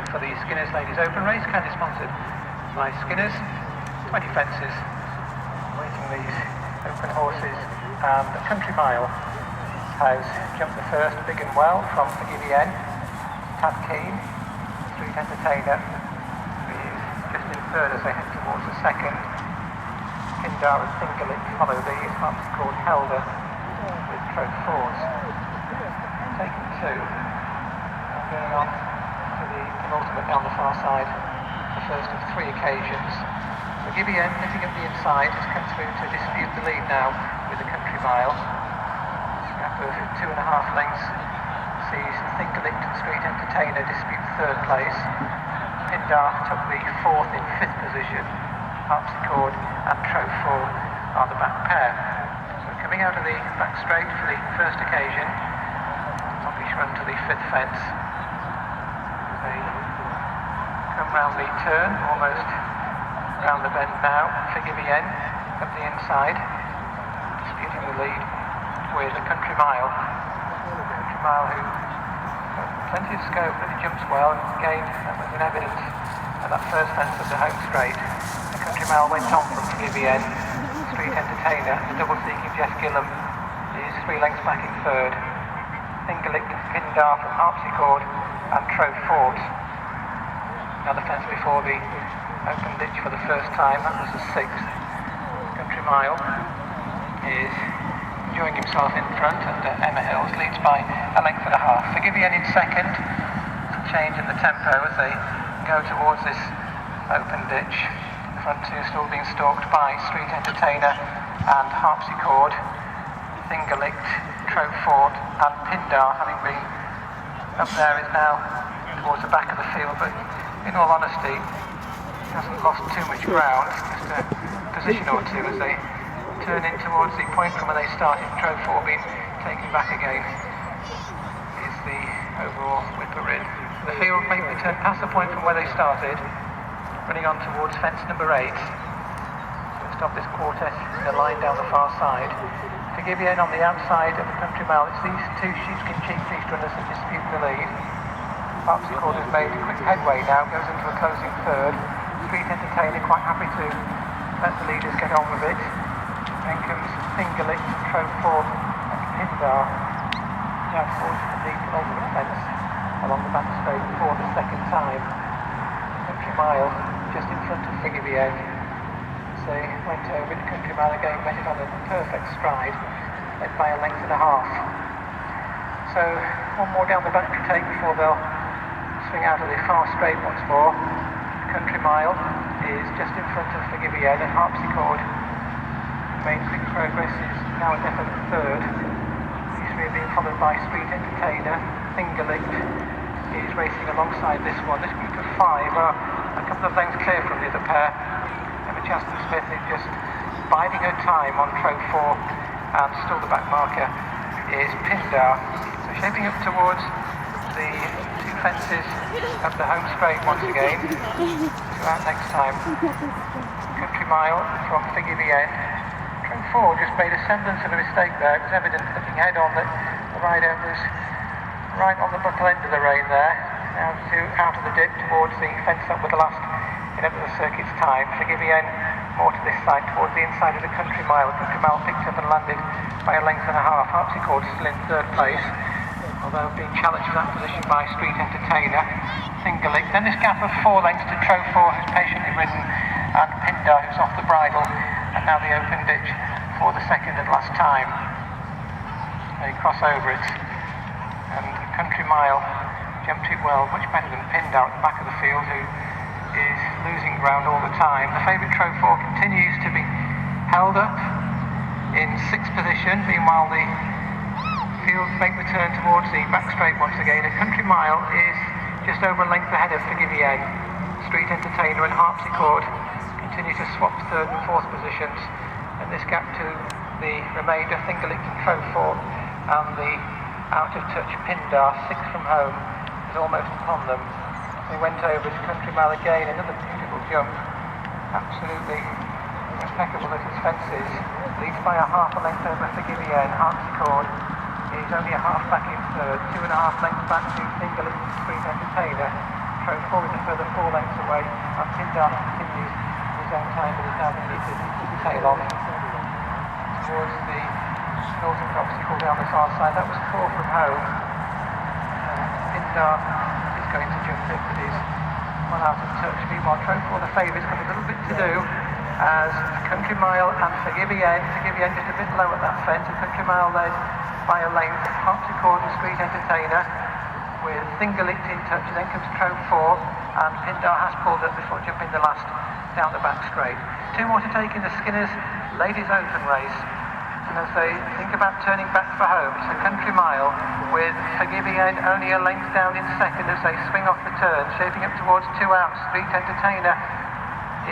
for the Skinners Ladies Open race, kindly sponsored by Skinners. 20 fences waiting these open horses, and the Country Mile has jumped the first big and well from Forgivienne. Todd, Street Entertainer, is just in third as they head towards the second. Pindar and Fingerlick follow these. Harpsy Chord Helder with Troth Fords taken two. And going on to the penultimate down the far side, the first of three occasions. Forgivienne, nipping up the inside, has come through to dispute the lead now with the Country Mile. A gap of 2.5 lengths sees Fingerlick and Street Entertainer dispute third place. Pindar took the fourth in fifth position. Harpsy Chord and Troth Ford are the back pair. So coming out of the back straight for the first occasion, Topish run to the fifth fence. They come round the turn, almost round the bend now. Forgivienne up the inside, disputing the lead with the Country Mile. Country Mile who got plenty of scope, but he jumps well, and again that was in evidence at that first fence of the home straight. The Country Mile went on from Forgivienne. Street Entertainer, the double seeking Jess Gillam, is 3 lengths back in third. Fingerlick, Pindar from Harpsy Chord and Troth Fords. Another fence before the open ditch for the first time, that was the sixth. Country Mile is enjoying himself in front, and Emma Hills leads by 1.5 lengths. Forgivienne in second, change in the tempo as they go towards this open ditch. The front two still being stalked by Street Entertainer and Harpsy Chord. Fingerlick, Troth Ford and Pindar, having been up there, is now towards the back of the field, but in all honesty he hasn't lost too much ground, just a position or two as they turn in towards the point from where they started. Troth Ford being taken back again is the overall whipper in. The field make the turn past the point from where they started, running on towards fence number 8. First off this quartet in the line down the far side. Forgivienne on the outside of the Country Mile. It's these two sheepskin cheek feast runners that dispute the lead. Harpsy Chord has made quick headway now, goes into a closing third. Street Entertainer quite happy to let the leaders get on with it. Then comes Fingerlick, Troth Ford and Pindar down towards the penultimate fence along the back straight for the second time. Country Mile just in front of Forgivienne. So they went over the Country Mile again, met it on a perfect stride, led by 1.5 lengths. So one more down the back to take before they'll swing out of the far straight once more. Country Mile is just in front of Forgivienne, and Harpsy Chord made quick progress, is now a definite third. These three are being followed by Street Entertainer. Fingerlick is racing alongside this one. This group of 5 are a couple of lengths clear from the other pair. Emma Smith is just biding her time on Troth Ford, and still the back marker is Pindar. So shaping up towards the 2 fences of the home straight once again. So out next time. Country Mile from Forgivienne. Troth Ford just made a semblance of a mistake there. It was evident looking head on that the rider was right on the buckle end of the rein there. Now out of the dip towards the fence up with the last in up to the circuit's time. Forgivienne more to this side towards the inside of the Country Mile. The Country Mile picked up and landed by 1.5 lengths. Harpsy Chord still in third place, although being challenged for that position by Street Entertainer. Fingerlick. Then this gap of 4 lengths to Troth Ford, who's patiently ridden, and Pindar, who's off the bridle, and now the open ditch for the second and last time. They cross over it, and Country Mile jumped it well, much better than Pindar at the back of the field, who is losing ground all the time. The favourite Troth Ford continues to be held up in 6th position. Meanwhile, the field make the turn towards the back straight once again. A Country Mile is just over 1 length ahead of Forgivienne. Street Entertainer and Harpsy Chord continue to swap 3rd and 4th positions, and this gap to the remainder, Fingerlick and Troth Ford, and the out of touch Pindar, 6th from home, is almost upon them. They went over to Country Mile again, another beautiful jump, absolutely impeccable at his fences. Leads by 1/2 length over Forgivienne. Harpsy Chord is only a half back in third, 2.5 lengths back to Fingerlick and Street Entertainer. Trove 4 is a further 4 lengths away, and Pindar continues his own time, but is now beginning to tail off towards the northern obstacle down the far side. That was 4 from home. Pindar is going to jump in, but is well out of touch. Meanwhile, Trove 4, the favourite's got a little bit to do, as Country Mile and Forgivienne just a bit low at that fence, and Country Mile led by a length. Harpsy Chord and Street Entertainer with Thingalicked in touch, and then comes Trove 4, and Pindar has pulled up before jumping the last down the back straight. 2 more to take in the Skinners Ladies Open race, and as they think about turning back for home, it's a Country Mile with Forgivienne only a length down in second as they swing off the turn, shaping up towards 2 out. Street Entertainer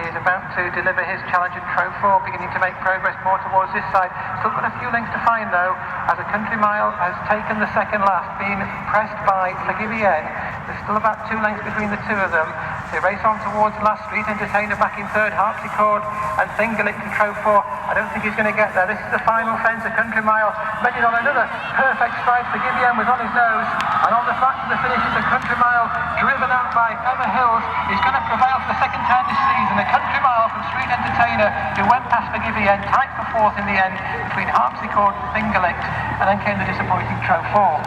is about to deliver his challenge, and Trove 4 beginning to make progress more towards this side. Still got a few lengths to find though, as a Country Mile has taken the second last, being pressed by Forgivienne. There's still about 2 lengths between the 2 of them. They race on towards last. Street Entertainer back in third, Harpsy Chord and Thingalicked and Trove 4. I don't think he's going to get there. This is the final fence. A Country Mile measured on another perfect stride. Forgivienne was on his nose, and on the fact of the finish is a Country Mile driven out by Emma Hills is going to prevail for the second time this season. A Country Mile from Street Entertainer, who went past Forgivienne, tight for 4th in the end between Harpsy Chord and Thingalicked, and then came the disappointing Trove 4.